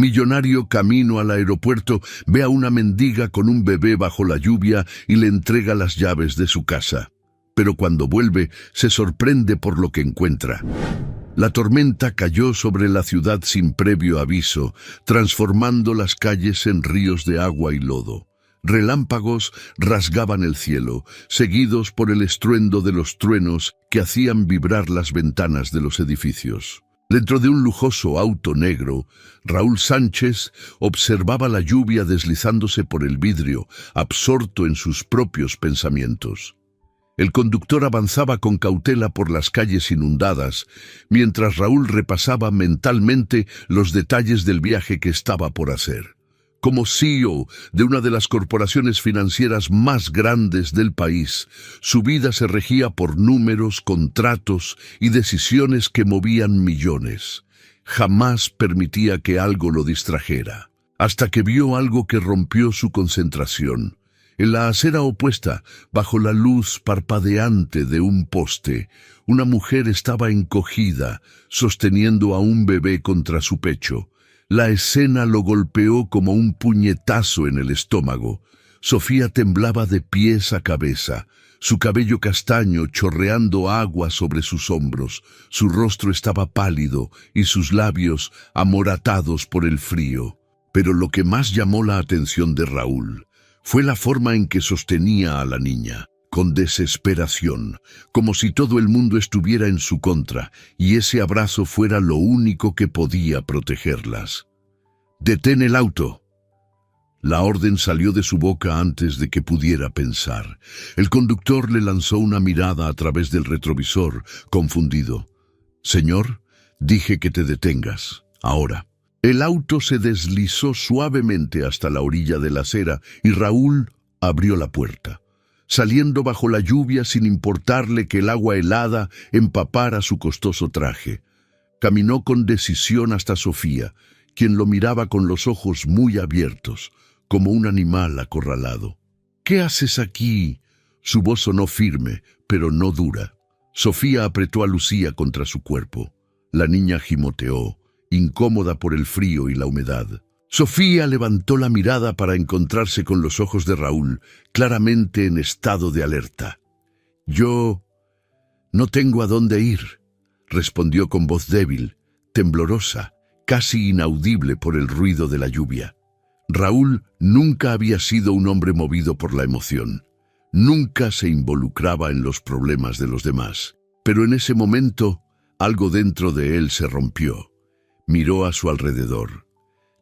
Millonario camino al aeropuerto, ve a una mendiga con un bebé bajo la lluvia y le entrega las llaves de su casa. Pero cuando vuelve, se sorprende por lo que encuentra. La tormenta cayó sobre la ciudad sin previo aviso, transformando las calles en ríos de agua y lodo. Relámpagos rasgaban el cielo, seguidos por el estruendo de los truenos que hacían vibrar las ventanas de los edificios. Dentro de un lujoso auto negro, Raúl Sánchez observaba la lluvia deslizándose por el vidrio, absorto en sus propios pensamientos. El conductor avanzaba con cautela por las calles inundadas, mientras Raúl repasaba mentalmente los detalles del viaje que estaba por hacer. Como CEO de una de las corporaciones financieras más grandes del país, su vida se regía por números, contratos y decisiones que movían millones. Jamás permitía que algo lo distrajera, hasta que vio algo que rompió su concentración. En la acera opuesta, bajo la luz parpadeante de un poste, una mujer estaba encogida, sosteniendo a un bebé contra su pecho. La escena lo golpeó como un puñetazo en el estómago. Sofía temblaba de pies a cabeza, su cabello castaño chorreando agua sobre sus hombros. Su rostro estaba pálido y sus labios amoratados por el frío. Pero lo que más llamó la atención de Raúl fue la forma en que sostenía a la niña, con desesperación, como si todo el mundo estuviera en su contra, y ese abrazo fuera lo único que podía protegerlas. «¡Detén el auto!». La orden salió de su boca antes de que pudiera pensar. El conductor le lanzó una mirada a través del retrovisor, confundido. «Señor, dije que te detengas. Ahora». El auto se deslizó suavemente hasta la orilla de la acera y Raúl abrió la puerta, saliendo bajo la lluvia sin importarle que el agua helada empapara su costoso traje. Caminó con decisión hasta Sofía, quien lo miraba con los ojos muy abiertos, como un animal acorralado. «¿Qué haces aquí?». Su voz sonó firme, pero no dura. Sofía apretó a Lucía contra su cuerpo. La niña gimoteó, incómoda por el frío y la humedad. Sofía levantó la mirada para encontrarse con los ojos de Raúl, claramente en estado de alerta. «Yo no tengo a dónde ir», respondió con voz débil, temblorosa, casi inaudible por el ruido de la lluvia. Raúl nunca había sido un hombre movido por la emoción. Nunca se involucraba en los problemas de los demás. Pero en ese momento, algo dentro de él se rompió. Miró a su alrededor.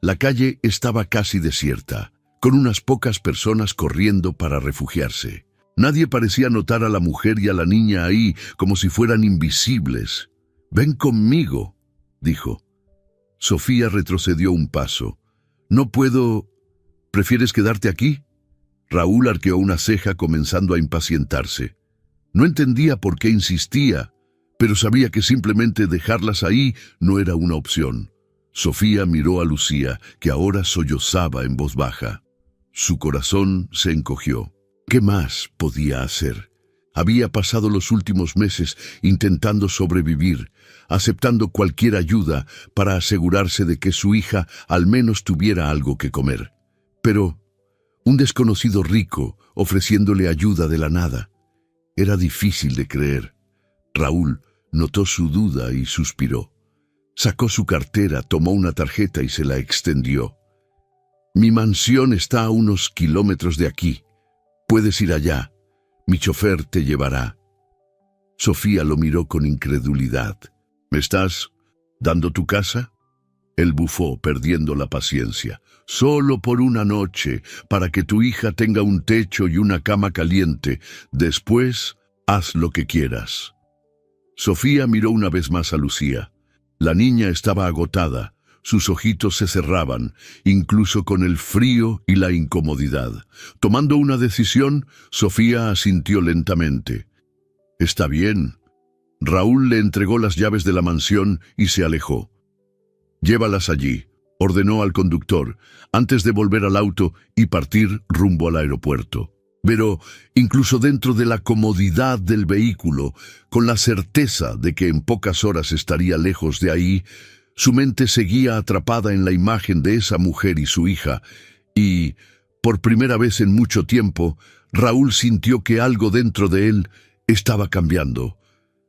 La calle estaba casi desierta, con unas pocas personas corriendo para refugiarse. Nadie parecía notar a la mujer y a la niña ahí como si fueran invisibles. «Ven conmigo», dijo. Sofía retrocedió un paso. «No puedo. ¿Prefieres quedarte aquí?». Raúl arqueó una ceja comenzando a impacientarse. No entendía por qué insistía, pero sabía que simplemente dejarlas ahí no era una opción. Sofía miró a Lucía, que ahora sollozaba en voz baja. Su corazón se encogió. ¿Qué más podía hacer? Había pasado los últimos meses intentando sobrevivir, aceptando cualquier ayuda para asegurarse de que su hija al menos tuviera algo que comer. Pero un desconocido rico ofreciéndole ayuda de la nada. Era difícil de creer. Raúl notó su duda y suspiró. Sacó su cartera, tomó una tarjeta y se la extendió. «Mi mansión está a unos kilómetros de aquí. Puedes ir allá. Mi chofer te llevará». Sofía lo miró con incredulidad. «¿Me estás dando tu casa?». Él bufó, perdiendo la paciencia. «Solo por una noche, para que tu hija tenga un techo y una cama caliente. Después, haz lo que quieras». Sofía miró una vez más a Lucía. La niña estaba agotada, sus ojitos se cerraban, incluso con el frío y la incomodidad. Tomando una decisión, Sofía asintió lentamente. «Está bien». Raúl le entregó las llaves de la mansión y se alejó. «Llévalas allí», ordenó al conductor, antes de volver al auto y partir rumbo al aeropuerto. Pero, incluso dentro de la comodidad del vehículo, con la certeza de que en pocas horas estaría lejos de ahí, Su mente seguía atrapada en la imagen de esa mujer y su hija, y, por primera vez en mucho tiempo, Raúl sintió que algo dentro de él estaba cambiando.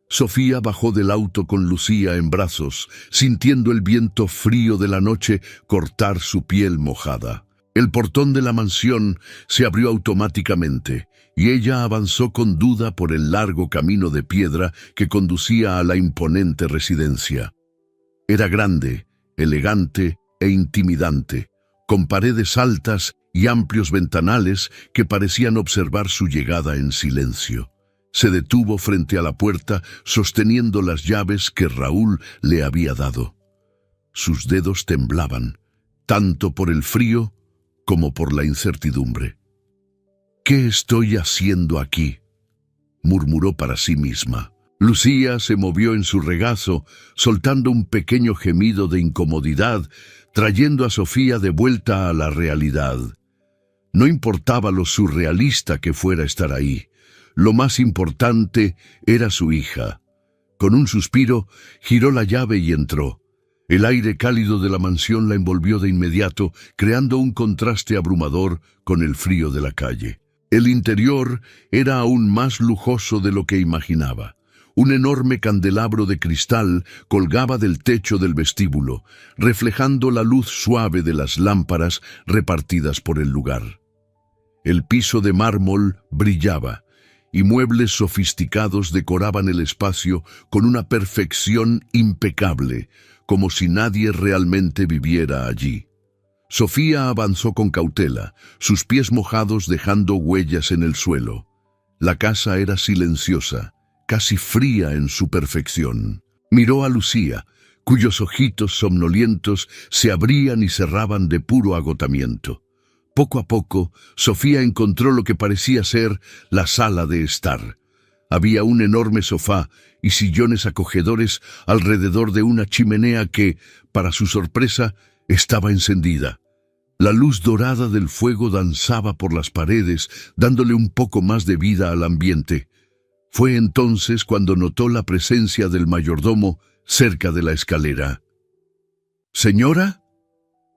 Sofía bajó del auto con Lucía en brazos, sintiendo el viento frío de la noche cortar su piel mojada. El portón de la mansión se abrió automáticamente, y ella avanzó con duda por el largo camino de piedra que conducía a la imponente residencia. Era grande, elegante e intimidante, con paredes altas y amplios ventanales que parecían observar su llegada en silencio. Se detuvo frente a la puerta, sosteniendo las llaves que Raúl le había dado. Sus dedos temblaban, tanto por el frío como por la incertidumbre. «¿Qué estoy haciendo aquí?», murmuró para sí misma. Lucía se movió en su regazo, soltando un pequeño gemido de incomodidad, trayendo a Sofía de vuelta a la realidad. No importaba lo surrealista que fuera estar ahí. Lo más importante era su hija. Con un suspiro, giró la llave y entró. El aire cálido de la mansión la envolvió de inmediato, creando un contraste abrumador con el frío de la calle. El interior era aún más lujoso de lo que imaginaba. Un enorme candelabro de cristal colgaba del techo del vestíbulo, reflejando la luz suave de las lámparas repartidas por el lugar. El piso de mármol brillaba, y muebles sofisticados decoraban el espacio con una perfección impecable, como si nadie realmente viviera allí. Sofía avanzó con cautela, sus pies mojados dejando huellas en el suelo. La casa era silenciosa, casi fría en su perfección. Miró a Lucía, cuyos ojitos somnolientos se abrían y cerraban de puro agotamiento. Poco a poco, Sofía encontró lo que parecía ser la sala de estar. Había un enorme sofá y sillones acogedores alrededor de una chimenea que, para su sorpresa, estaba encendida. La luz dorada del fuego danzaba por las paredes, dándole un poco más de vida al ambiente. Fue entonces cuando notó la presencia del mayordomo cerca de la escalera. «¿Señora?»,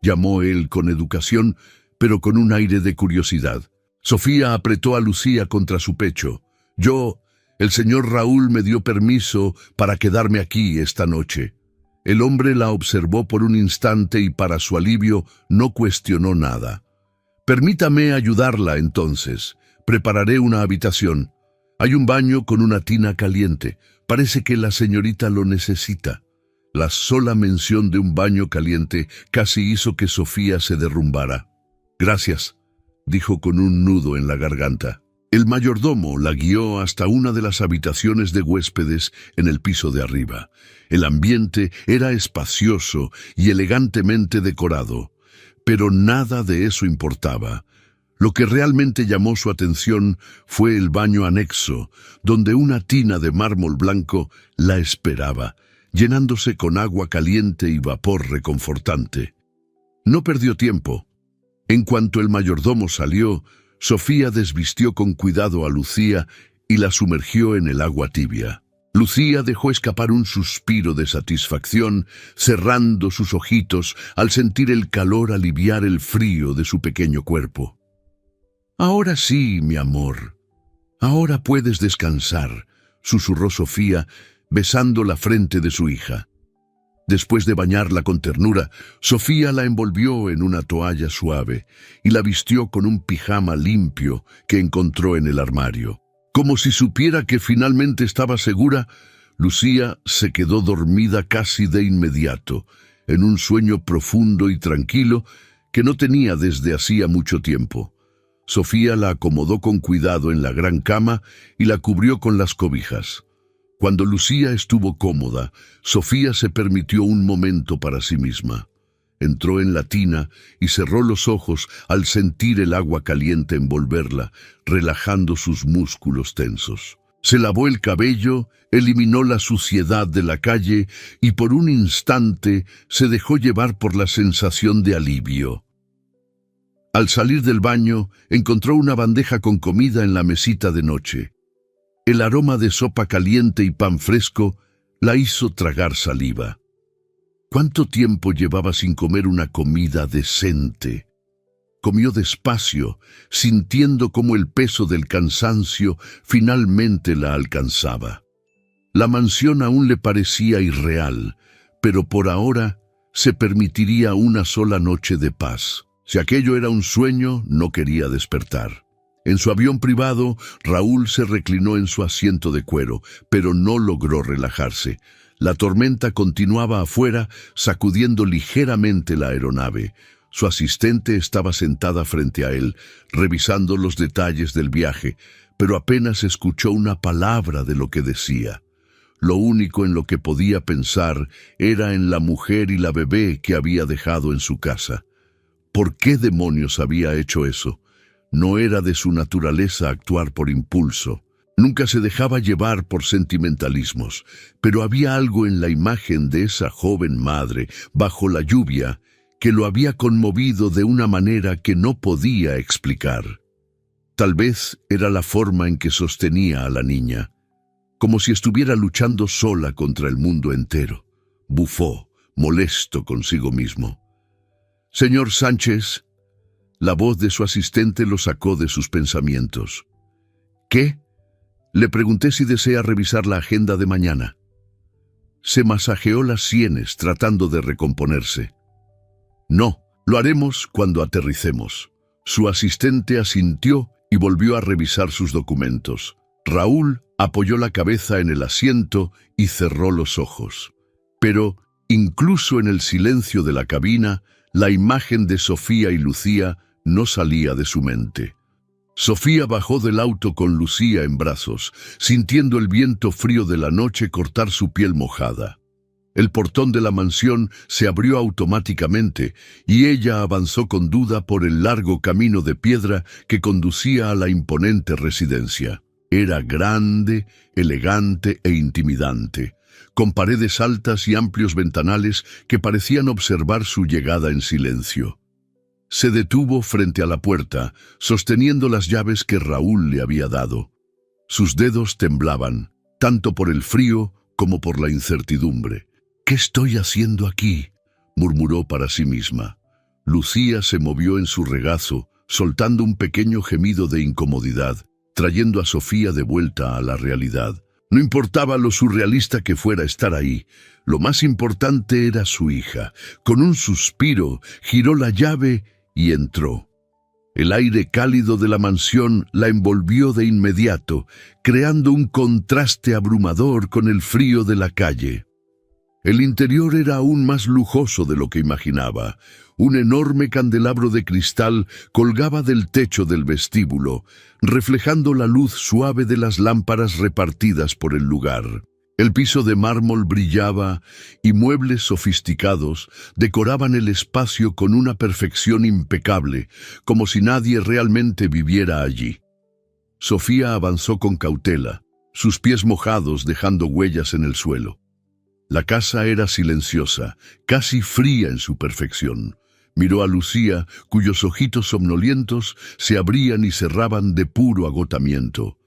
llamó él con educación, pero con un aire de curiosidad. Sofía apretó a Lucía contra su pecho. «El señor Raúl me dio permiso para quedarme aquí esta noche». El hombre la observó por un instante y para su alivio no cuestionó nada. «Permítame ayudarla entonces. Prepararé una habitación. Hay un baño con una tina caliente. Parece que la señorita lo necesita». La sola mención de un baño caliente casi hizo que Sofía se derrumbara. «Gracias», dijo con un nudo en la garganta. El mayordomo la guió hasta una de las habitaciones de huéspedes en el piso de arriba. El ambiente era espacioso y elegantemente decorado, pero nada de eso importaba. Lo que realmente llamó su atención fue el baño anexo, donde una tina de mármol blanco la esperaba, llenándose con agua caliente y vapor reconfortante. No perdió tiempo. En cuanto el mayordomo salió, Sofía desvistió con cuidado a Lucía y la sumergió en el agua tibia. Lucía dejó escapar un suspiro de satisfacción, cerrando sus ojitos al sentir el calor aliviar el frío de su pequeño cuerpo. «Ahora sí, mi amor. Ahora puedes descansar», susurró Sofía, besando la frente de su hija. Después de bañarla con ternura, Sofía la envolvió en una toalla suave y la vistió con un pijama limpio que encontró en el armario. Como si supiera que finalmente estaba segura, Lucía se quedó dormida casi de inmediato, en un sueño profundo y tranquilo que no tenía desde hacía mucho tiempo. Sofía la acomodó con cuidado en la gran cama y la cubrió con las cobijas. Cuando Lucía estuvo cómoda, Sofía se permitió un momento para sí misma. Entró en la tina y cerró los ojos al sentir el agua caliente envolverla, relajando sus músculos tensos. Se lavó el cabello, eliminó la suciedad de la calle y por un instante se dejó llevar por la sensación de alivio. Al salir del baño, encontró una bandeja con comida en la mesita de noche. El aroma de sopa caliente y pan fresco la hizo tragar saliva. ¿Cuánto tiempo llevaba sin comer una comida decente? Comió despacio, sintiendo cómo el peso del cansancio finalmente la alcanzaba. La mansión aún le parecía irreal, pero por ahora se permitiría una sola noche de paz. Si aquello era un sueño, no quería despertar. En su avión privado, Raúl se reclinó en su asiento de cuero, pero no logró relajarse. La tormenta continuaba afuera, sacudiendo ligeramente la aeronave. Su asistente estaba sentada frente a él, revisando los detalles del viaje, pero apenas escuchó una palabra de lo que decía. Lo único en lo que podía pensar era en la mujer y la bebé que había dejado en su casa. ¿Por qué demonios había hecho eso? No era de su naturaleza actuar por impulso. Nunca se dejaba llevar por sentimentalismos, pero había algo en la imagen de esa joven madre, bajo la lluvia, que lo había conmovido de una manera que no podía explicar. Tal vez era la forma en que sostenía a la niña, como si estuviera luchando sola contra el mundo entero. Bufó, molesto consigo mismo. «Señor Sánchez», la voz de su asistente lo sacó de sus pensamientos. «¿Qué?». Le pregunté si desea revisar la agenda de mañana. Se masajeó las sienes tratando de recomponerse. «No, lo haremos cuando aterricemos». Su asistente asintió y volvió a revisar sus documentos. Raúl apoyó la cabeza en el asiento y cerró los ojos. Pero, incluso en el silencio de la cabina, la imagen de Sofía y Lucía no salía de su mente. Sofía bajó del auto con Lucía en brazos, sintiendo el viento frío de la noche cortar su piel mojada. El portón de la mansión se abrió automáticamente y ella avanzó con duda por el largo camino de piedra que conducía a la imponente residencia. Era grande, elegante e intimidante, con paredes altas y amplios ventanales que parecían observar su llegada en silencio. Se detuvo frente a la puerta, sosteniendo las llaves que Raúl le había dado. Sus dedos temblaban, tanto por el frío como por la incertidumbre. «¿Qué estoy haciendo aquí?», murmuró para sí misma. Lucía se movió en su regazo, soltando un pequeño gemido de incomodidad, trayendo a Sofía de vuelta a la realidad. No importaba lo surrealista que fuera estar ahí, lo más importante era su hija. Con un suspiro, giró la llave y entró. El aire cálido de la mansión la envolvió de inmediato, creando un contraste abrumador con el frío de la calle. El interior era aún más lujoso de lo que imaginaba. Un enorme candelabro de cristal colgaba del techo del vestíbulo, reflejando la luz suave de las lámparas repartidas por el lugar. El piso de mármol brillaba y muebles sofisticados decoraban el espacio con una perfección impecable, como si nadie realmente viviera allí. Sofía avanzó con cautela, sus pies mojados dejando huellas en el suelo. La casa era silenciosa, casi fría en su perfección. Miró a Lucía, cuyos ojitos somnolientos se abrían y cerraban de puro agotamiento.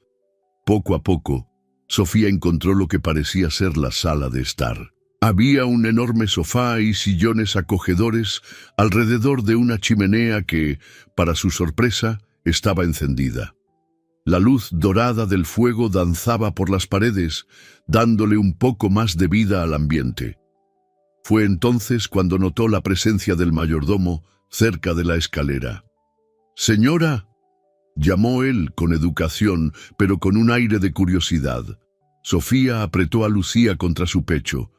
Poco a poco, Sofía encontró lo que parecía ser la sala de estar. Había un enorme sofá y sillones acogedores alrededor de una chimenea que, para su sorpresa, estaba encendida. La luz dorada del fuego danzaba por las paredes, dándole un poco más de vida al ambiente. Fue entonces cuando notó la presencia del mayordomo cerca de la escalera. «Señora», llamó él con educación, pero con un aire de curiosidad. Sofía apretó a Lucía contra su pecho.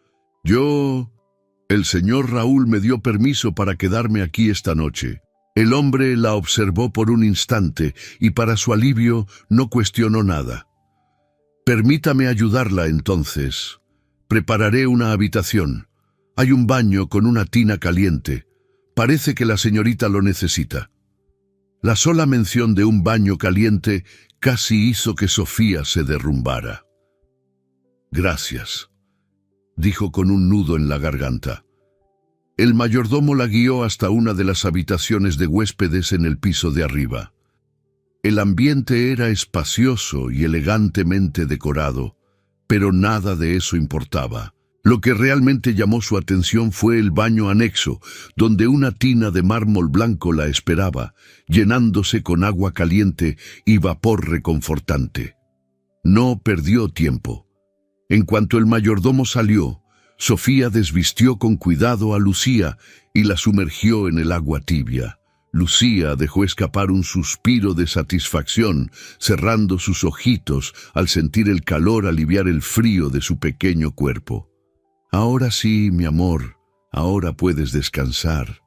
El señor Raúl me dio permiso para quedarme aquí esta noche». El hombre la observó por un instante y para su alivio no cuestionó nada. «Permítame ayudarla entonces. Prepararé una habitación. Hay un baño con una tina caliente. Parece que la señorita lo necesita». La sola mención de un baño caliente casi hizo que Sofía se derrumbara. «Gracias», dijo con un nudo en la garganta. El mayordomo la guió hasta una de las habitaciones de huéspedes en el piso de arriba. El ambiente era espacioso y elegantemente decorado, pero nada de eso importaba. Lo que realmente llamó su atención fue el baño anexo, donde una tina de mármol blanco la esperaba, llenándose con agua caliente y vapor reconfortante. No perdió tiempo. En cuanto el mayordomo salió, Sofía desvistió con cuidado a Lucía y la sumergió en el agua tibia. Lucía dejó escapar un suspiro de satisfacción, cerrando sus ojitos al sentir el calor aliviar el frío de su pequeño cuerpo. «Ahora sí, mi amor, ahora puedes descansar»,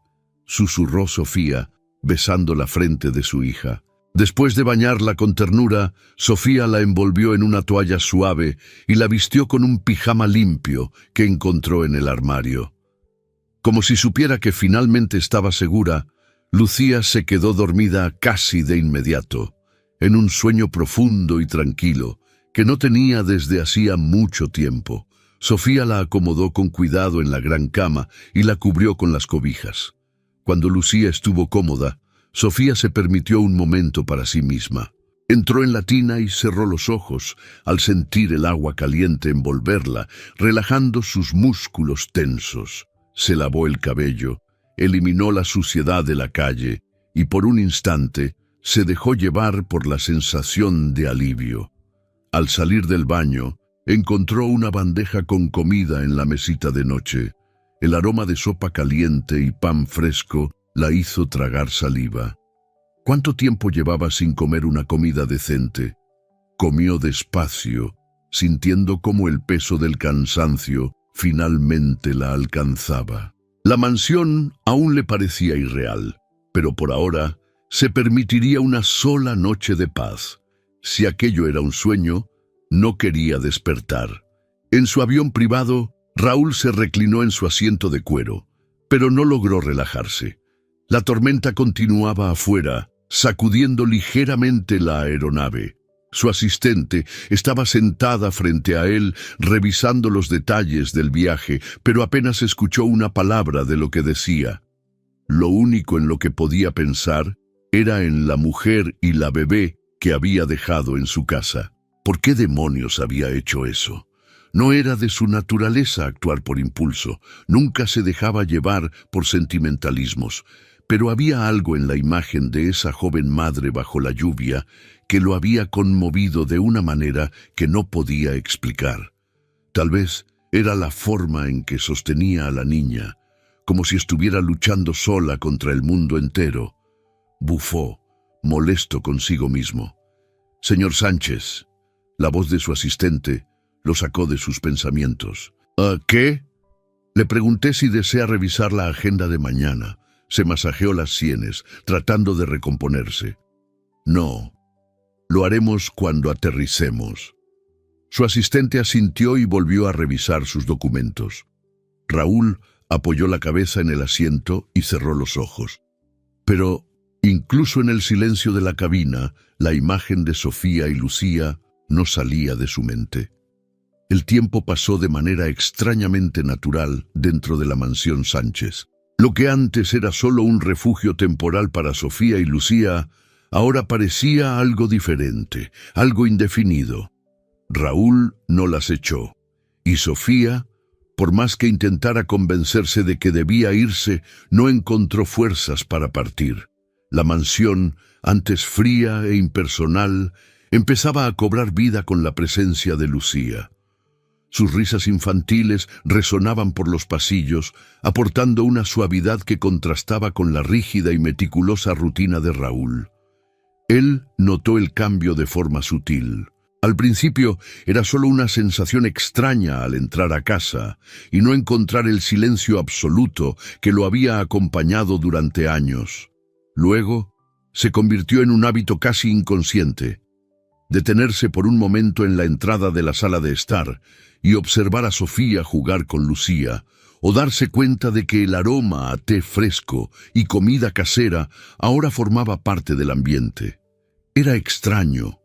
susurró Sofía, besando la frente de su hija. Después de bañarla con ternura, Sofía la envolvió en una toalla suave y la vistió con un pijama limpio que encontró en el armario. Como si supiera que finalmente estaba segura, Lucía se quedó dormida casi de inmediato, en un sueño profundo y tranquilo, que no tenía desde hacía mucho tiempo. Sofía la acomodó con cuidado en la gran cama y la cubrió con las cobijas. Cuando Lucía estuvo cómoda, Sofía se permitió un momento para sí misma. Entró en la tina y cerró los ojos al sentir el agua caliente envolverla, relajando sus músculos tensos. Se lavó el cabello, eliminó la suciedad de la calle y por un instante se dejó llevar por la sensación de alivio. Al salir del baño, encontró una bandeja con comida en la mesita de noche. El aroma de sopa caliente y pan fresco la hizo tragar saliva. ¿Cuánto tiempo llevaba sin comer una comida decente? Comió despacio, sintiendo cómo el peso del cansancio finalmente la alcanzaba. La mansión aún le parecía irreal, pero por ahora se permitiría una sola noche de paz. Si aquello era un sueño, no quería despertar. En su avión privado, Raúl se reclinó en su asiento de cuero, pero no logró relajarse. La tormenta continuaba afuera, sacudiendo ligeramente la aeronave. Su asistente estaba sentada frente a él, revisando los detalles del viaje, pero apenas escuchó una palabra de lo que decía. Lo único en lo que podía pensar era en la mujer y la bebé que había dejado en su casa. ¿Por qué demonios había hecho eso? No era de su naturaleza actuar por impulso, nunca se dejaba llevar por sentimentalismos, pero había algo en la imagen de esa joven madre bajo la lluvia que lo había conmovido de una manera que no podía explicar. Tal vez era la forma en que sostenía a la niña, como si estuviera luchando sola contra el mundo entero. Bufó, molesto consigo mismo. «Señor Sánchez», la voz de su asistente lo sacó de sus pensamientos. «¿Qué?» Le pregunté si desea revisar la agenda de mañana. Se masajeó las sienes, tratando de recomponerse. «No, lo haremos cuando aterricemos». Su asistente asintió y volvió a revisar sus documentos. Raúl apoyó la cabeza en el asiento y cerró los ojos. Pero, incluso en el silencio de la cabina, la imagen de Sofía y Lucía no salía de su mente. El tiempo pasó de manera extrañamente natural dentro de la mansión Sánchez. Lo que antes era solo un refugio temporal para Sofía y Lucía, ahora parecía algo diferente, algo indefinido. Raúl no las echó, y Sofía, por más que intentara convencerse de que debía irse, no encontró fuerzas para partir. La mansión, antes fría e impersonal, empezaba a cobrar vida con la presencia de Lucía. Sus risas infantiles resonaban por los pasillos, aportando una suavidad que contrastaba con la rígida y meticulosa rutina de Raúl. Él notó el cambio de forma sutil. Al principio era solo una sensación extraña al entrar a casa y no encontrar el silencio absoluto que lo había acompañado durante años. Luego, se convirtió en un hábito casi inconsciente. Detenerse por un momento en la entrada de la sala de estar y observar a Sofía jugar con Lucía, o darse cuenta de que el aroma a té fresco y comida casera ahora formaba parte del ambiente. Era extraño,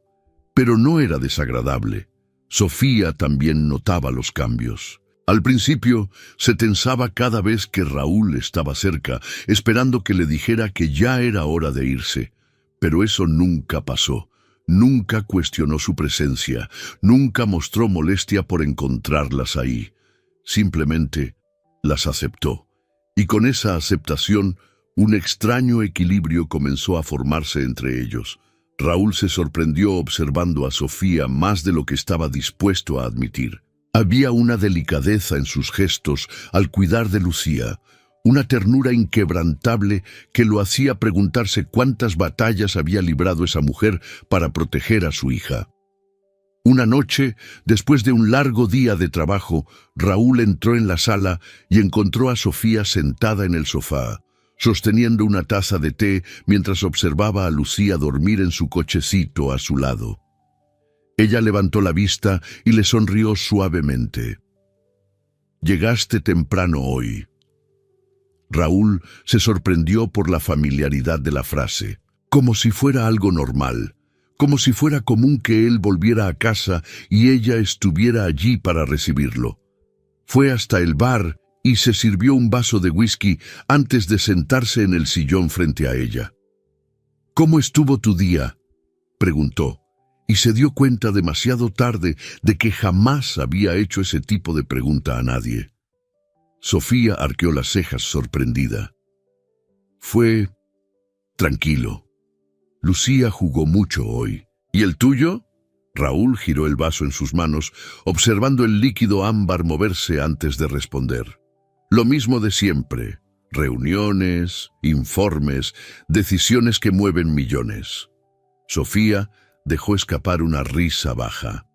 pero no era desagradable. Sofía también notaba los cambios. Al principio, se tensaba cada vez que Raúl estaba cerca, esperando que le dijera que ya era hora de irse. Pero eso nunca pasó. Nunca cuestionó su presencia, nunca mostró molestia por encontrarlas ahí. Simplemente las aceptó. Y con esa aceptación, un extraño equilibrio comenzó a formarse entre ellos. Raúl se sorprendió observando a Sofía más de lo que estaba dispuesto a admitir. Había una delicadeza en sus gestos al cuidar de Lucía, una ternura inquebrantable que lo hacía preguntarse cuántas batallas había librado esa mujer para proteger a su hija. Una noche, después de un largo día de trabajo, Raúl entró en la sala y encontró a Sofía sentada en el sofá, sosteniendo una taza de té mientras observaba a Lucía dormir en su cochecito a su lado. Ella levantó la vista y le sonrió suavemente. «Llegaste temprano hoy». Raúl se sorprendió por la familiaridad de la frase, como si fuera algo normal, como si fuera común que él volviera a casa y ella estuviera allí para recibirlo. Fue hasta el bar y se sirvió un vaso de whisky antes de sentarse en el sillón frente a ella. «¿Cómo estuvo tu día?», preguntó, y se dio cuenta demasiado tarde de que jamás había hecho ese tipo de pregunta a nadie. Sofía arqueó las cejas sorprendida. «Fue tranquilo. Lucía jugó mucho hoy. ¿Y el tuyo?». Raúl giró el vaso en sus manos, observando el líquido ámbar moverse antes de responder. «Lo mismo de siempre. Reuniones, informes, decisiones que mueven millones». Sofía dejó escapar una risa baja.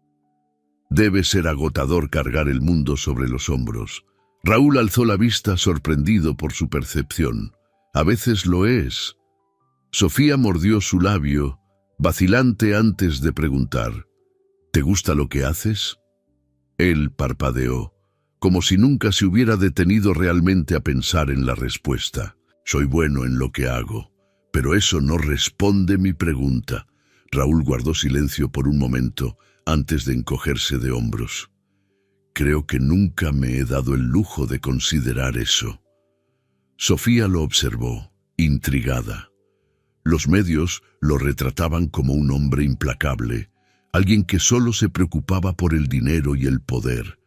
«Debe ser agotador cargar el mundo sobre los hombros». Raúl alzó la vista sorprendido por su percepción. «A veces lo es». Sofía mordió su labio, vacilante antes de preguntar, «¿Te gusta lo que haces?». Él parpadeó, como si nunca se hubiera detenido realmente a pensar en la respuesta. «Soy bueno en lo que hago, pero eso no responde mi pregunta». Raúl guardó silencio por un momento antes de encogerse de hombros. «Creo que nunca me he dado el lujo de considerar eso». Sofía lo observó, intrigada. Los medios lo retrataban como un hombre implacable, alguien que solo se preocupaba por el dinero y el poder.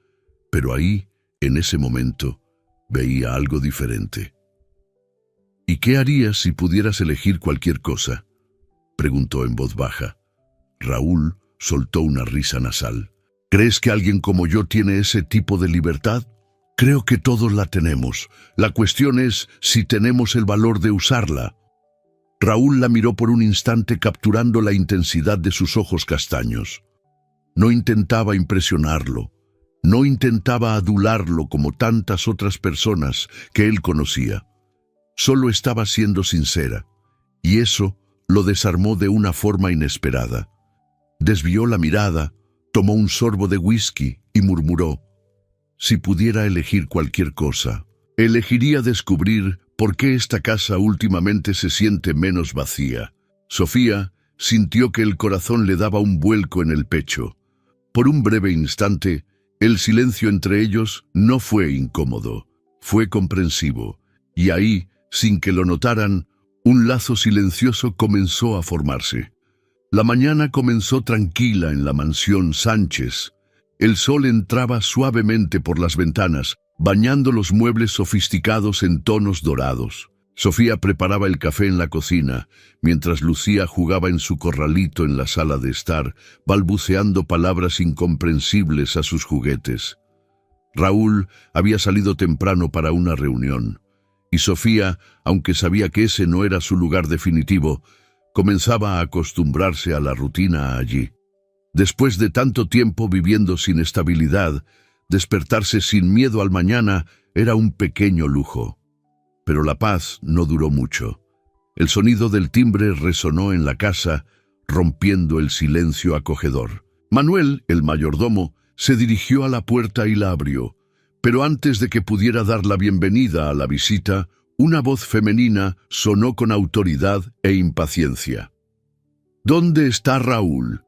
Pero ahí, en ese momento, veía algo diferente. «¿Y qué harías si pudieras elegir cualquier cosa?», preguntó en voz baja. Raúl soltó una risa nasal. «¿Crees que alguien como yo tiene ese tipo de libertad?». «Creo que todos la tenemos. La cuestión es si tenemos el valor de usarla». Raúl la miró por un instante capturando la intensidad de sus ojos castaños. No intentaba impresionarlo, no intentaba adularlo como tantas otras personas que él conocía. Solo estaba siendo sincera, y eso lo desarmó de una forma inesperada. Desvió la mirada, tomó un sorbo de whisky y murmuró, «Si pudiera elegir cualquier cosa, elegiría descubrir por qué esta casa últimamente se siente menos vacía». Sofía sintió que el corazón le daba un vuelco en el pecho. Por un breve instante, el silencio entre ellos no fue incómodo, fue comprensivo, y ahí, sin que lo notaran, un lazo silencioso comenzó a formarse. La mañana comenzó tranquila en la mansión Sánchez. El sol entraba suavemente por las ventanas, bañando los muebles sofisticados en tonos dorados. Sofía preparaba el café en la cocina, mientras Lucía jugaba en su corralito en la sala de estar, balbuceando palabras incomprensibles a sus juguetes. Raúl había salido temprano para una reunión, y Sofía, aunque sabía que ese no era su lugar definitivo, comenzaba a acostumbrarse a la rutina allí. Después de tanto tiempo viviendo sin estabilidad, despertarse sin miedo al mañana era un pequeño lujo. Pero la paz no duró mucho. El sonido del timbre resonó en la casa, rompiendo el silencio acogedor. Manuel, el mayordomo, se dirigió a la puerta y la abrió, pero antes de que pudiera dar la bienvenida a la visita, una voz femenina sonó con autoridad e impaciencia. «¿Dónde está Raúl?».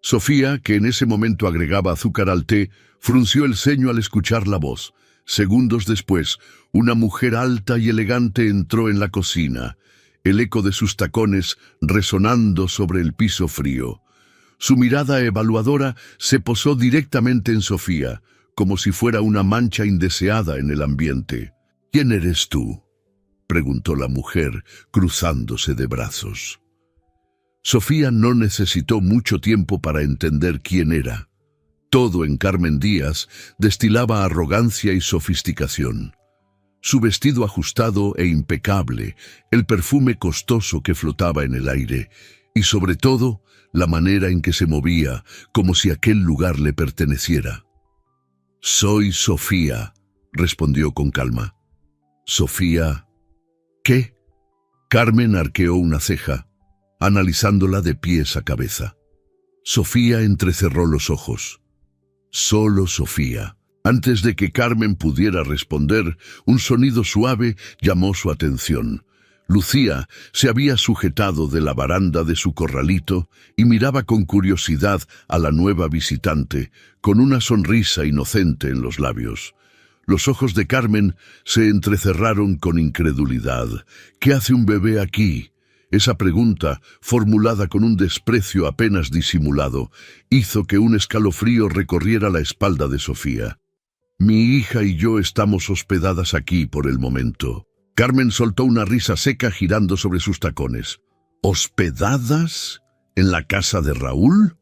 Sofía, que en ese momento agregaba azúcar al té, frunció el ceño al escuchar la voz. Segundos después, una mujer alta y elegante entró en la cocina, el eco de sus tacones resonando sobre el piso frío. Su mirada evaluadora se posó directamente en Sofía, como si fuera una mancha indeseada en el ambiente. «¿Quién eres tú?», preguntó la mujer, cruzándose de brazos. Sofía no necesitó mucho tiempo para entender quién era. Todo en Carmen Díaz destilaba arrogancia y sofisticación. Su vestido ajustado e impecable, el perfume costoso que flotaba en el aire, y sobre todo, la manera en que se movía, como si aquel lugar le perteneciera. «Soy Sofía», respondió con calma. «¿Sofía qué?». Carmen arqueó una ceja, analizándola de pies a cabeza. Sofía entrecerró los ojos. Solo Sofía. Antes de que Carmen pudiera responder, un sonido suave llamó su atención. Lucía se había sujetado de la baranda de su corralito y miraba con curiosidad a la nueva visitante, con una sonrisa inocente en los labios. Los ojos de Carmen se entrecerraron con incredulidad. «¿Qué hace un bebé aquí?». Esa pregunta, formulada con un desprecio apenas disimulado, hizo que un escalofrío recorriera la espalda de Sofía. «Mi hija y yo estamos hospedadas aquí por el momento». Carmen soltó una risa seca girando sobre sus tacones. «¿Hospedadas? ¿En la casa de Raúl?».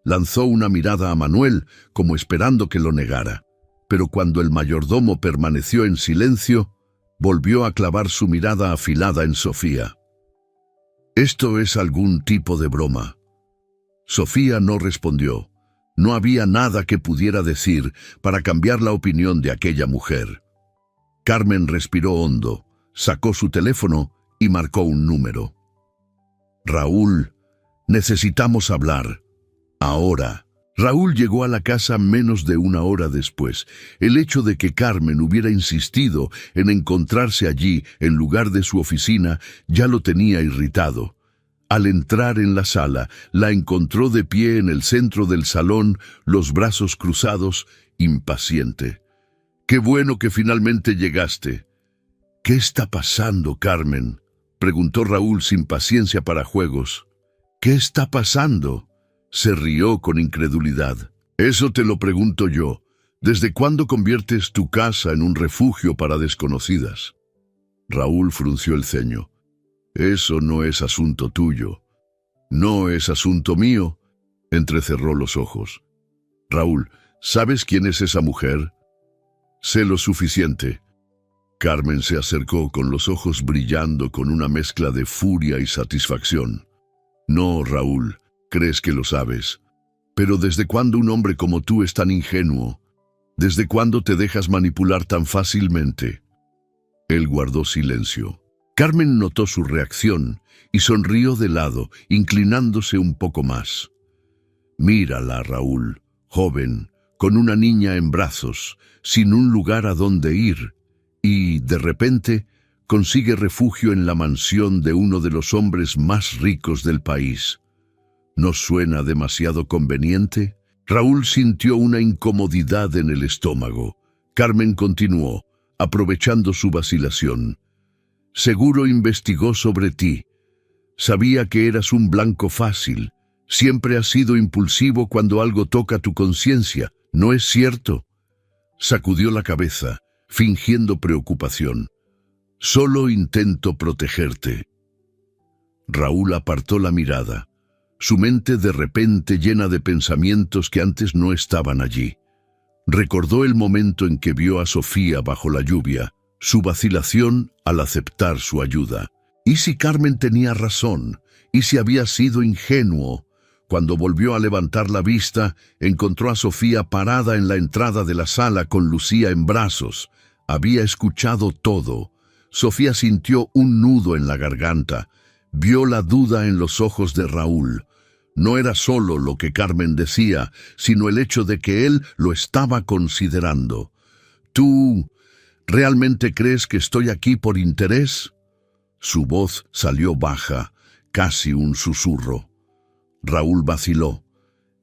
Lanzó una mirada a Manuel, como esperando que lo negara. Pero cuando el mayordomo permaneció en silencio, volvió a clavar su mirada afilada en Sofía. «¿Esto es algún tipo de broma?». Sofía no respondió. No había nada que pudiera decir para cambiar la opinión de aquella mujer. Carmen respiró hondo, sacó su teléfono y marcó un número. «Raúl, necesitamos hablar. Ahora». Raúl llegó a la casa menos de una hora después. El hecho de que Carmen hubiera insistido en encontrarse allí en lugar de su oficina ya lo tenía irritado. Al entrar en la sala, la encontró de pie en el centro del salón, los brazos cruzados, impaciente. «Qué bueno que finalmente llegaste». «¿Qué está pasando, Carmen?», preguntó Raúl sin paciencia para juegos. «¿Qué está pasando?». Se rió con incredulidad. «Eso te lo pregunto yo. ¿Desde cuándo conviertes tu casa en un refugio para desconocidas?». Raúl frunció el ceño. «Eso no es asunto tuyo». «No es asunto mío». Entrecerró los ojos. «Raúl, ¿sabes quién es esa mujer?». «Sé lo suficiente». Carmen se acercó con los ojos brillando con una mezcla de furia y satisfacción. «No, Raúl. Crees que lo sabes. Pero ¿desde cuándo un hombre como tú es tan ingenuo? ¿Desde cuándo te dejas manipular tan fácilmente?». Él guardó silencio. Carmen notó su reacción y sonrió de lado, inclinándose un poco más. «Mírala, Raúl, joven, con una niña en brazos, sin un lugar a donde ir, y, de repente, consigue refugio en la mansión de uno de los hombres más ricos del país. ¿No suena demasiado conveniente?». Raúl sintió una incomodidad en el estómago. Carmen continuó, aprovechando su vacilación. «Seguro investigó sobre ti. Sabía que eras un blanco fácil. Siempre has sido impulsivo cuando algo toca tu conciencia, ¿no es cierto?». Sacudió la cabeza, fingiendo preocupación. «Solo intento protegerte». Raúl apartó la mirada. Su mente de repente llena de pensamientos que antes no estaban allí. Recordó el momento en que vio a Sofía bajo la lluvia, su vacilación al aceptar su ayuda. ¿Y si Carmen tenía razón? ¿Y si había sido ingenuo? Cuando volvió a levantar la vista, encontró a Sofía parada en la entrada de la sala con Lucía en brazos. Había escuchado todo. Sofía sintió un nudo en la garganta. Vio la duda en los ojos de Raúl. No era solo lo que Carmen decía, sino el hecho de que él lo estaba considerando. «¿Tú realmente crees que estoy aquí por interés?». Su voz salió baja, casi un susurro. Raúl vaciló,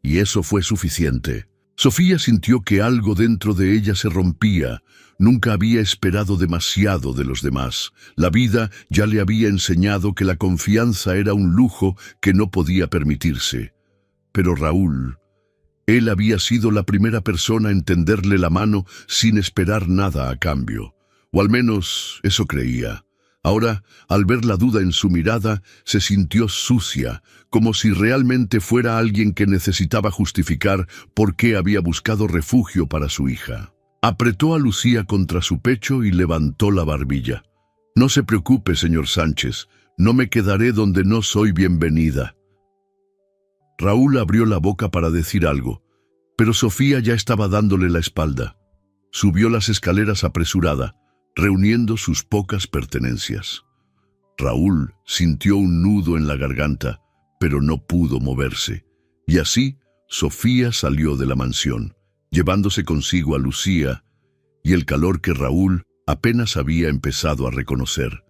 y eso fue suficiente. Sofía sintió que algo dentro de ella se rompía. Nunca había esperado demasiado de los demás. La vida ya le había enseñado que la confianza era un lujo que no podía permitirse. Pero Raúl, Él había sido la primera persona en tenderle la mano sin esperar nada a cambio, o al menos eso creía. Ahora, al ver la duda en su mirada, se sintió sucia, como si realmente fuera alguien que necesitaba justificar por qué había buscado refugio para su hija. Apretó a Lucía contra su pecho y levantó la barbilla. «No se preocupe, señor Sánchez, no me quedaré donde no soy bienvenida». Raúl abrió la boca para decir algo, pero Sofía ya estaba dándole la espalda. Subió las escaleras apresurada, reuniendo sus pocas pertenencias. Raúl sintió un nudo en la garganta, pero no pudo moverse. Y así, Sofía salió de la mansión, llevándose consigo a Lucía y el calor que Raúl apenas había empezado a reconocer.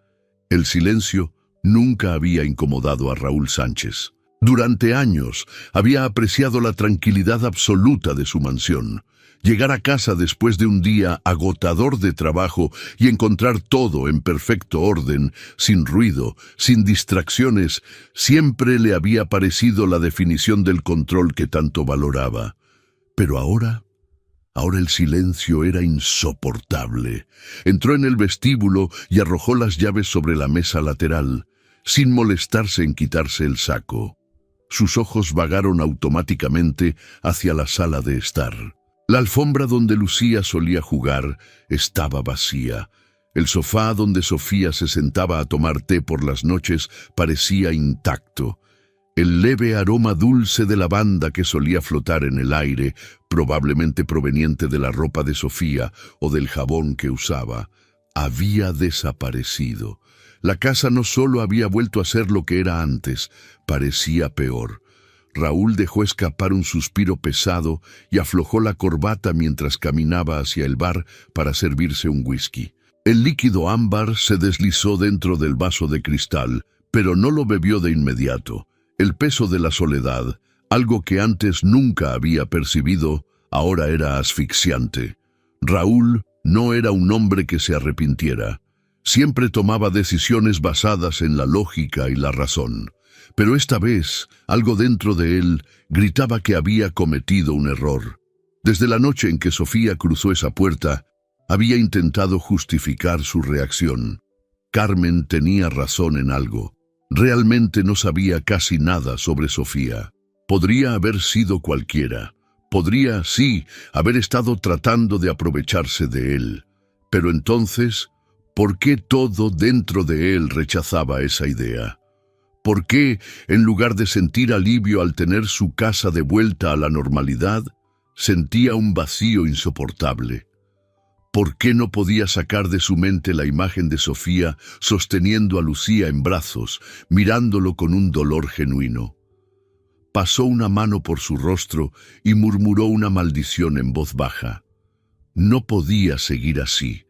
El silencio nunca había incomodado a Raúl Sánchez. Durante años había apreciado la tranquilidad absoluta de su mansión. Llegar a casa después de un día agotador de trabajo y encontrar todo en perfecto orden, sin ruido, sin distracciones, siempre le había parecido la definición del control que tanto valoraba. Pero ahora el silencio era insoportable. Entró en el vestíbulo y arrojó las llaves sobre la mesa lateral, sin molestarse en quitarse el saco. Sus ojos vagaron automáticamente hacia la sala de estar. La alfombra donde Lucía solía jugar estaba vacía. El sofá donde Sofía se sentaba a tomar té por las noches parecía intacto. El leve aroma dulce de lavanda que solía flotar en el aire, probablemente proveniente de la ropa de Sofía o del jabón que usaba, había desaparecido. La casa no solo había vuelto a ser lo que era antes, parecía peor. Raúl dejó escapar un suspiro pesado y aflojó la corbata mientras caminaba hacia el bar para servirse un whisky. El líquido ámbar se deslizó dentro del vaso de cristal, pero no lo bebió de inmediato. El peso de la soledad, algo que antes nunca había percibido, ahora era asfixiante. Raúl no era un hombre que se arrepintiera. Siempre tomaba decisiones basadas en la lógica y la razón. Pero esta vez, algo dentro de él gritaba que había cometido un error. Desde la noche en que Sofía cruzó esa puerta, había intentado justificar su reacción. Carmen tenía razón en algo. Realmente no sabía casi nada sobre Sofía. Podría haber sido cualquiera. Podría, sí, haber estado tratando de aprovecharse de él. Pero entonces, ¿por qué todo dentro de él rechazaba esa idea? ¿Por qué, en lugar de sentir alivio al tener su casa de vuelta a la normalidad, sentía un vacío insoportable? ¿Por qué no podía sacar de su mente la imagen de Sofía sosteniendo a Lucía en brazos, mirándolo con un dolor genuino? Pasó una mano por su rostro y murmuró una maldición en voz baja. No podía seguir así.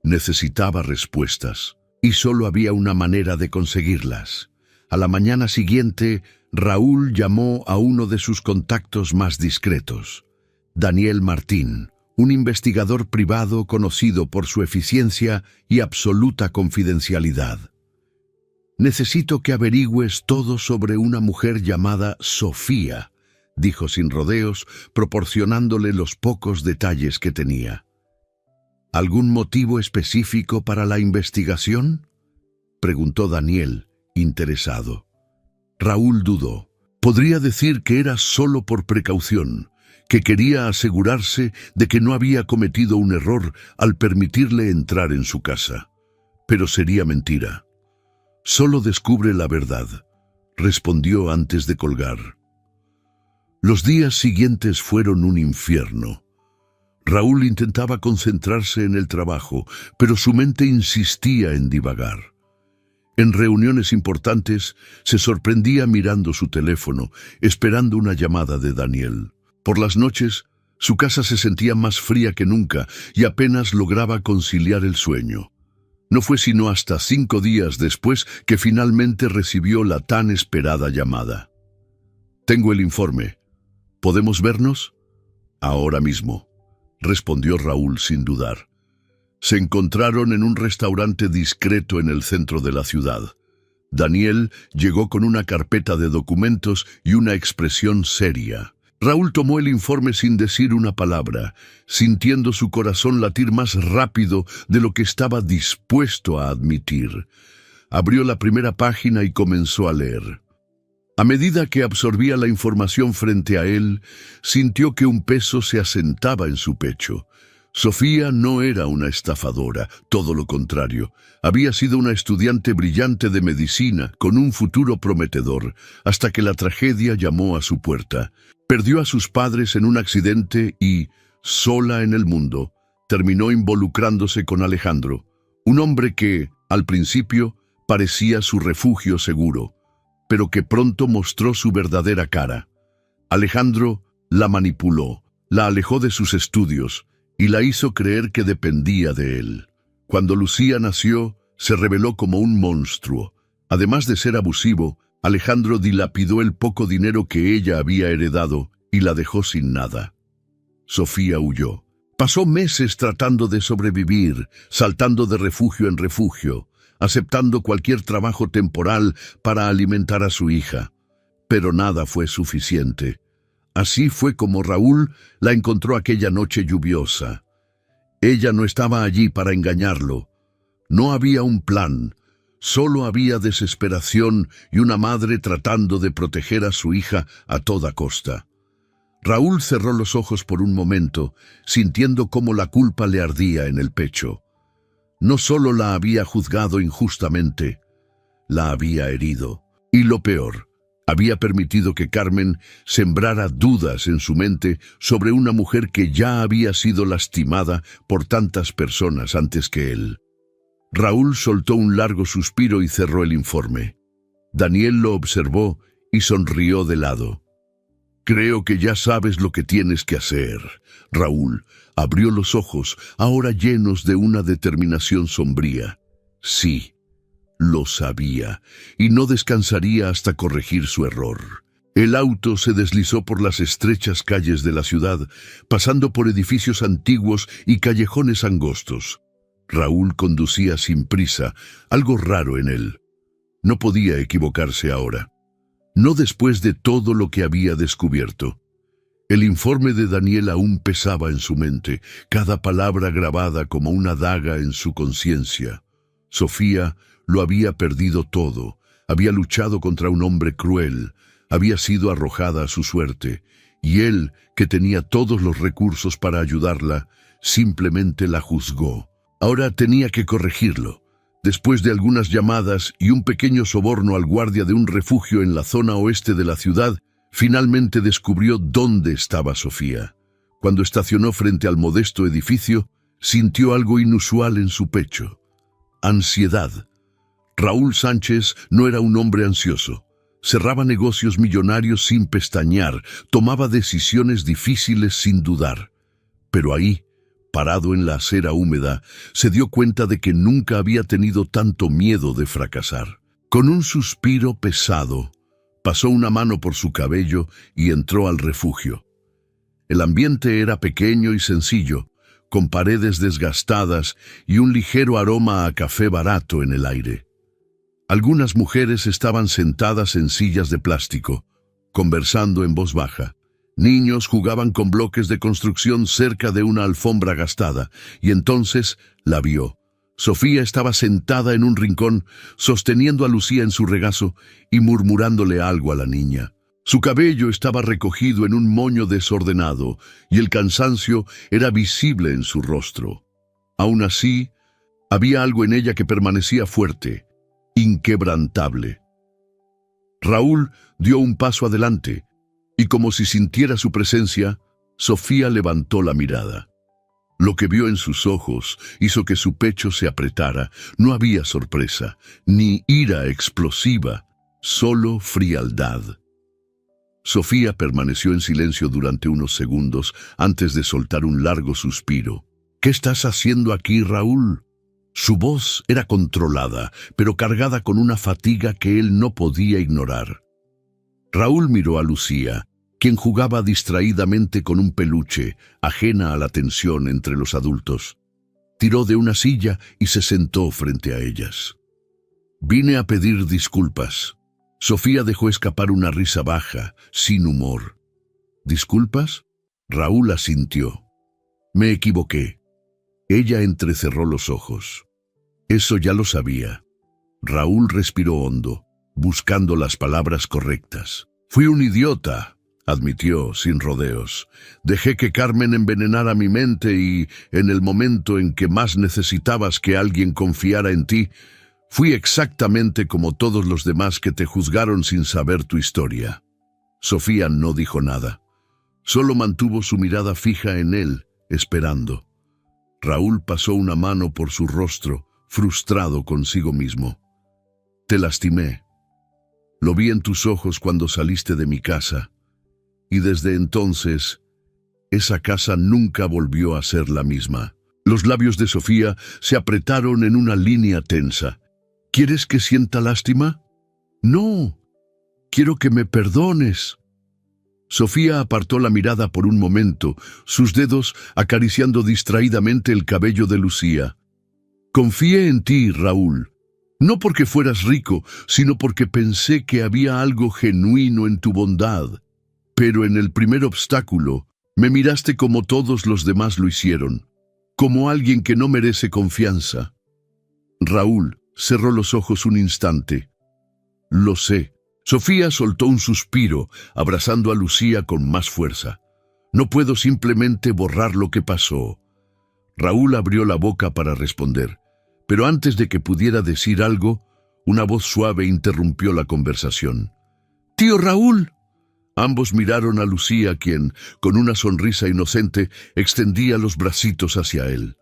Necesitaba respuestas, y solo había una manera de conseguirlas. A la mañana siguiente, Raúl llamó a uno de sus contactos más discretos, Daniel Martín, un investigador privado conocido por su eficiencia y absoluta confidencialidad. «Necesito que averigües todo sobre una mujer llamada Sofía», dijo sin rodeos, proporcionándole los pocos detalles que tenía. «¿Algún motivo específico para la investigación?», preguntó Daniel, interesado. Raúl dudó. Podría decir que era solo por precaución, que quería asegurarse de que no había cometido un error al permitirle entrar en su casa. Pero sería mentira. «Solo descubre la verdad», respondió antes de colgar. Los días siguientes fueron un infierno. Raúl intentaba concentrarse en el trabajo, pero su mente insistía en divagar. En reuniones importantes, se sorprendía mirando su teléfono, esperando una llamada de Daniel. Por las noches, su casa se sentía más fría que nunca y apenas lograba conciliar el sueño. No fue sino hasta 5 días después que finalmente recibió la tan esperada llamada. «Tengo el informe. ¿Podemos vernos?» «Ahora mismo», respondió Raúl sin dudar. Se encontraron en un restaurante discreto en el centro de la ciudad. Daniel llegó con una carpeta de documentos y una expresión seria. Raúl tomó el informe sin decir una palabra, sintiendo su corazón latir más rápido de lo que estaba dispuesto a admitir. Abrió la primera página y comenzó a leer. A medida que absorbía la información frente a él, sintió que un peso se asentaba en su pecho. Sofía no era una estafadora, todo lo contrario. Había sido una estudiante brillante de medicina, con un futuro prometedor, hasta que la tragedia llamó a su puerta. Perdió a sus padres en un accidente y, sola en el mundo, terminó involucrándose con Alejandro, un hombre que, al principio, parecía su refugio seguro, pero que pronto mostró su verdadera cara. Alejandro la manipuló, la alejó de sus estudios y la hizo creer que dependía de él. Cuando Lucía nació, se reveló como un monstruo. Además de ser abusivo, Alejandro dilapidó el poco dinero que ella había heredado y la dejó sin nada. Sofía huyó. Pasó meses tratando de sobrevivir, saltando de refugio en refugio, aceptando cualquier trabajo temporal para alimentar a su hija. Pero nada fue suficiente. Así fue como Raúl la encontró aquella noche lluviosa. Ella no estaba allí para engañarlo. No había un plan. Solo había desesperación y una madre tratando de proteger a su hija a toda costa. Raúl cerró los ojos por un momento, sintiendo cómo la culpa le ardía en el pecho. No solo la había juzgado injustamente, la había herido. Y lo peor, había permitido que Carmen sembrara dudas en su mente sobre una mujer que ya había sido lastimada por tantas personas antes que él. Raúl soltó un largo suspiro y cerró el informe. Daniel lo observó y sonrió de lado. «Creo que ya sabes lo que tienes que hacer». Raúl abrió los ojos, ahora llenos de una determinación sombría. Sí, lo sabía, y no descansaría hasta corregir su error. El auto se deslizó por las estrechas calles de la ciudad, pasando por edificios antiguos y callejones angostos. Raúl conducía sin prisa, algo raro en él. No podía equivocarse ahora. No después de todo lo que había descubierto. El informe de Daniel aún pesaba en su mente, cada palabra grabada como una daga en su conciencia. Sofía lo había perdido todo, había luchado contra un hombre cruel, había sido arrojada a su suerte, y él, que tenía todos los recursos para ayudarla, simplemente la juzgó. Ahora tenía que corregirlo. Después de algunas llamadas y un pequeño soborno al guardia de un refugio en la zona oeste de la ciudad, finalmente descubrió dónde estaba Sofía. Cuando estacionó frente al modesto edificio, sintió algo inusual en su pecho. Ansiedad. Raúl Sánchez no era un hombre ansioso. Cerraba negocios millonarios sin pestañear, tomaba decisiones difíciles sin dudar. Pero ahí, parado en la acera húmeda, se dio cuenta de que nunca había tenido tanto miedo de fracasar. Con un suspiro pesado, pasó una mano por su cabello y entró al refugio. El ambiente era pequeño y sencillo, con paredes desgastadas y un ligero aroma a café barato en el aire. Algunas mujeres estaban sentadas en sillas de plástico, conversando en voz baja. Niños jugaban con bloques de construcción cerca de una alfombra gastada, y entonces la vio. Sofía estaba sentada en un rincón, sosteniendo a Lucía en su regazo y murmurándole algo a la niña. Su cabello estaba recogido en un moño desordenado, y el cansancio era visible en su rostro. Aún así, había algo en ella que permanecía fuerte, inquebrantable. Raúl dio un paso adelante, y como si sintiera su presencia, Sofía levantó la mirada. Lo que vio en sus ojos hizo que su pecho se apretara. No había sorpresa, ni ira explosiva, solo frialdad. Sofía permaneció en silencio durante unos segundos antes de soltar un largo suspiro. «¿Qué estás haciendo aquí, Raúl?». Su voz era controlada, pero cargada con una fatiga que él no podía ignorar. Raúl miró a Lucía, quien jugaba distraídamente con un peluche, ajena a la tensión entre los adultos. Tiró de una silla y se sentó frente a ellas. «Vine a pedir disculpas». Sofía dejó escapar una risa baja, sin humor. ¿Disculpas? Raúl asintió. Me equivoqué. Ella entrecerró los ojos. Eso ya lo sabía. Raúl respiró hondo, buscando las palabras correctas. Fui un idiota, admitió sin rodeos. Dejé que Carmen envenenara mi mente y, en el momento en que más necesitabas que alguien confiara en ti, fui exactamente como todos los demás que te juzgaron sin saber tu historia. Sofía no dijo nada. Solo mantuvo su mirada fija en él, esperando. Raúl pasó una mano por su rostro, frustrado consigo mismo. Te lastimé. Lo vi en tus ojos cuando saliste de mi casa. Y desde entonces, esa casa nunca volvió a ser la misma. Los labios de Sofía se apretaron en una línea tensa. ¿Quieres que sienta lástima? No. Quiero que me perdones. Sofía apartó la mirada por un momento, sus dedos acariciando distraídamente el cabello de Lucía. Confié en ti, Raúl. No porque fueras rico, sino porque pensé que había algo genuino en tu bondad. Pero en el primer obstáculo, me miraste como todos los demás lo hicieron, como alguien que no merece confianza. Raúl cerró los ojos un instante. Lo sé. Sofía soltó un suspiro, abrazando a Lucía con más fuerza. No puedo simplemente borrar lo que pasó. Raúl abrió la boca para responder, pero antes de que pudiera decir algo, una voz suave interrumpió la conversación. ¡Tío Raúl! Ambos miraron a Lucía, quien, con una sonrisa inocente, extendía los bracitos hacia él.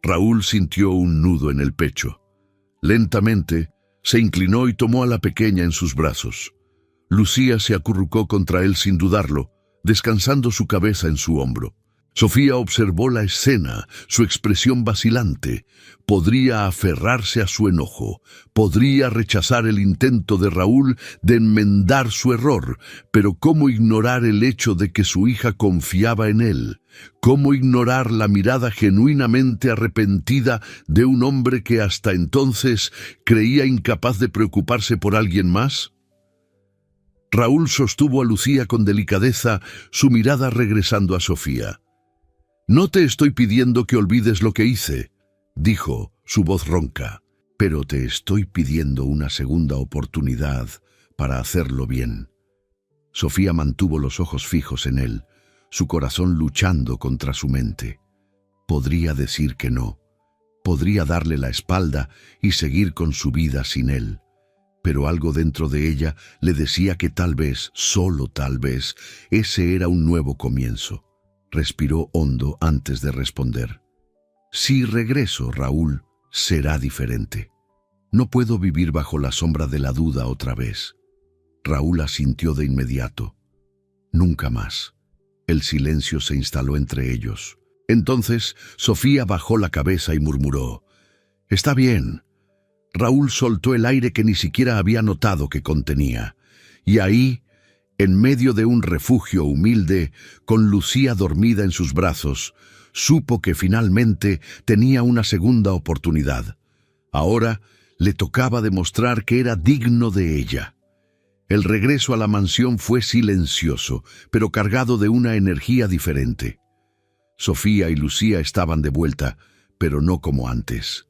Raúl sintió un nudo en el pecho. Lentamente, se inclinó y tomó a la pequeña en sus brazos. Lucía se acurrucó contra él sin dudarlo, descansando su cabeza en su hombro. Sofía observó la escena, su expresión vacilante. Podría aferrarse a su enojo, podría rechazar el intento de Raúl de enmendar su error, pero ¿cómo ignorar el hecho de que su hija confiaba en él? ¿Cómo ignorar la mirada genuinamente arrepentida de un hombre que hasta entonces creía incapaz de preocuparse por alguien más? Raúl sostuvo a Lucía con delicadeza, su mirada regresando a Sofía. «No te estoy pidiendo que olvides lo que hice», dijo, su voz ronca, «pero te estoy pidiendo una segunda oportunidad para hacerlo bien». Sofía mantuvo los ojos fijos en él, su corazón luchando contra su mente. Podría decir que no, podría darle la espalda y seguir con su vida sin él, pero algo dentro de ella le decía que tal vez, solo tal vez, ese era un nuevo comienzo. Respiró hondo antes de responder. Si regreso, Raúl, será diferente. No puedo vivir bajo la sombra de la duda otra vez. Raúl asintió de inmediato. Nunca más. El silencio se instaló entre ellos. Entonces, Sofía bajó la cabeza y murmuró: «Está bien». Raúl soltó el aire que ni siquiera había notado que contenía. Y ahí, en medio de un refugio humilde, con Lucía dormida en sus brazos, supo que finalmente tenía una segunda oportunidad. Ahora le tocaba demostrar que era digno de ella. El regreso a la mansión fue silencioso, pero cargado de una energía diferente. Sofía y Lucía estaban de vuelta, pero no como antes.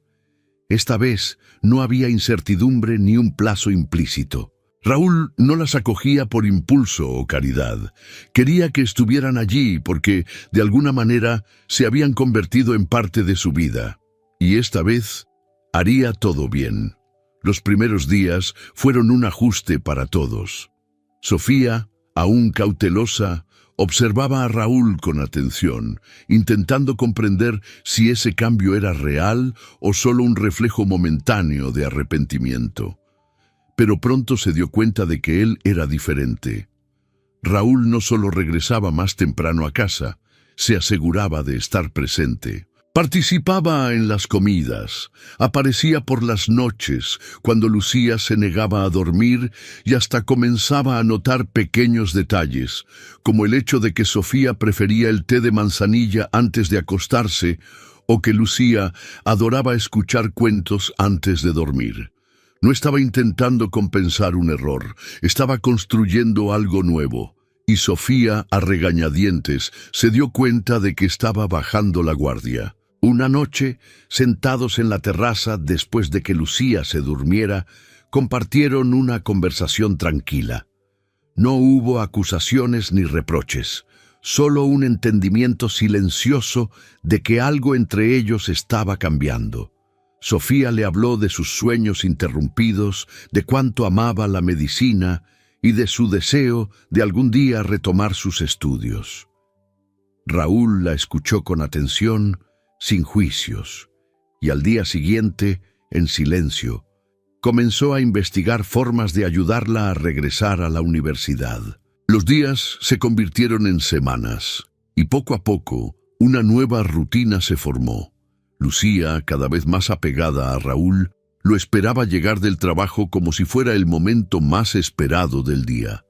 Esta vez no había incertidumbre ni un plazo implícito. Raúl no las acogía por impulso o caridad. Quería que estuvieran allí porque, de alguna manera, se habían convertido en parte de su vida. Y esta vez haría todo bien. Los primeros días fueron un ajuste para todos. Sofía, aún cautelosa, observaba a Raúl con atención, intentando comprender si ese cambio era real o solo un reflejo momentáneo de arrepentimiento. Pero pronto se dio cuenta de que él era diferente. Raúl no solo regresaba más temprano a casa, se aseguraba de estar presente. Participaba en las comidas, aparecía por las noches, cuando Lucía se negaba a dormir y hasta comenzaba a notar pequeños detalles, como el hecho de que Sofía prefería el té de manzanilla antes de acostarse o que Lucía adoraba escuchar cuentos antes de dormir. No estaba intentando compensar un error, estaba construyendo algo nuevo. y Sofía, a regañadientes, se dio cuenta de que estaba bajando la guardia. Una noche, sentados en la terraza después de que Lucía se durmiera, compartieron una conversación tranquila. No hubo acusaciones ni reproches, solo un entendimiento silencioso de que algo entre ellos estaba cambiando. Sofía le habló de sus sueños interrumpidos, de cuánto amaba la medicina y de su deseo de algún día retomar sus estudios. Raúl la escuchó con atención, sin juicios, y al día siguiente, en silencio, comenzó a investigar formas de ayudarla a regresar a la universidad. Los días se convirtieron en semanas, y poco a poco una nueva rutina se formó. Lucía, cada vez más apegada a Raúl, lo esperaba llegar del trabajo como si fuera el momento más esperado del día.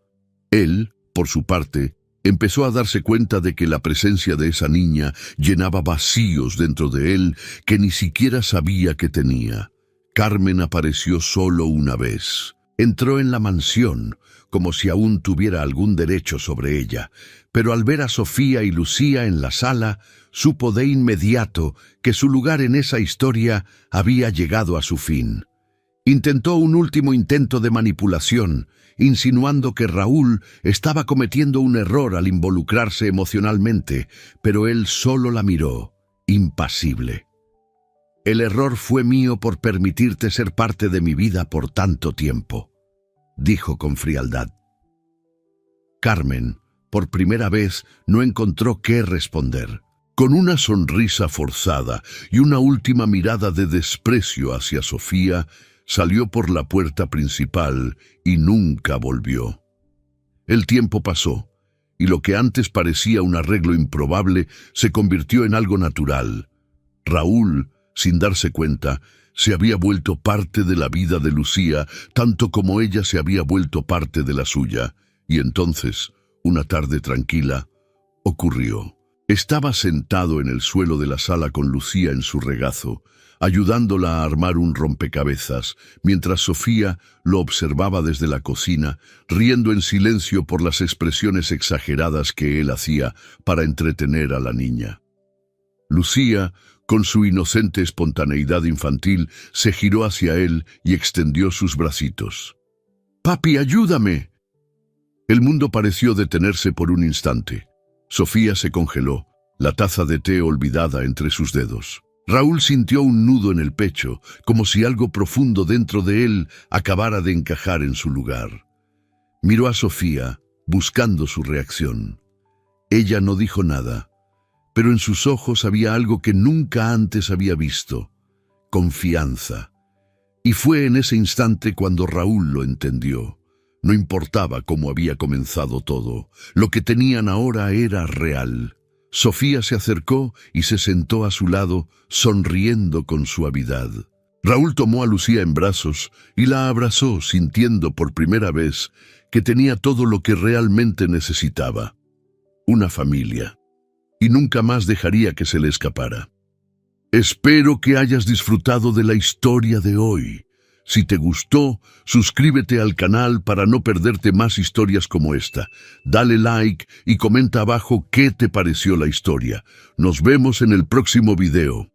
Él, por su parte, empezó a darse cuenta de que la presencia de esa niña llenaba vacíos dentro de él que ni siquiera sabía que tenía. Carmen apareció solo una vez. Entró en la mansión, como si aún tuviera algún derecho sobre ella, pero al ver a Sofía y Lucía en la sala, supo de inmediato que su lugar en esa historia había llegado a su fin. Intentó un último intento de manipulación, insinuando que Raúl estaba cometiendo un error al involucrarse emocionalmente, pero él solo la miró, impasible. «El error fue mío por permitirte ser parte de mi vida por tanto tiempo», dijo con frialdad. Carmen, por primera vez, no encontró qué responder. Con una sonrisa forzada y una última mirada de desprecio hacia Sofía, salió por la puerta principal y nunca volvió. El tiempo pasó, y lo que antes parecía un arreglo improbable se convirtió en algo natural. Raúl, sin darse cuenta, se había vuelto parte de la vida de Lucía, tanto como ella se había vuelto parte de la suya. Y entonces, una tarde tranquila, ocurrió. Estaba sentado en el suelo de la sala con Lucía en su regazo, ayudándola a armar un rompecabezas, mientras Sofía lo observaba desde la cocina, riendo en silencio por las expresiones exageradas que él hacía para entretener a la niña. Lucía, con su inocente espontaneidad infantil, se giró hacia él y extendió sus bracitos. «¡Papi, ayúdame!». El mundo pareció detenerse por un instante. Sofía se congeló, la taza de té olvidada entre sus dedos. Raúl sintió un nudo en el pecho, como si algo profundo dentro de él acabara de encajar en su lugar. Miró a Sofía, buscando su reacción. Ella no dijo nada, pero en sus ojos había algo que nunca antes había visto: confianza. Y fue en ese instante cuando Raúl lo entendió. No importaba cómo había comenzado todo, lo que tenían ahora era real. Sofía se acercó y se sentó a su lado, sonriendo con suavidad. Raúl tomó a Lucía en brazos y la abrazó, sintiendo por primera vez que tenía todo lo que realmente necesitaba: una familia. Y nunca más dejaría que se le escapara. Espero que hayas disfrutado de la historia de hoy. Si te gustó, suscríbete al canal para no perderte más historias como esta. Dale like y comenta abajo qué te pareció la historia. Nos vemos en el próximo video.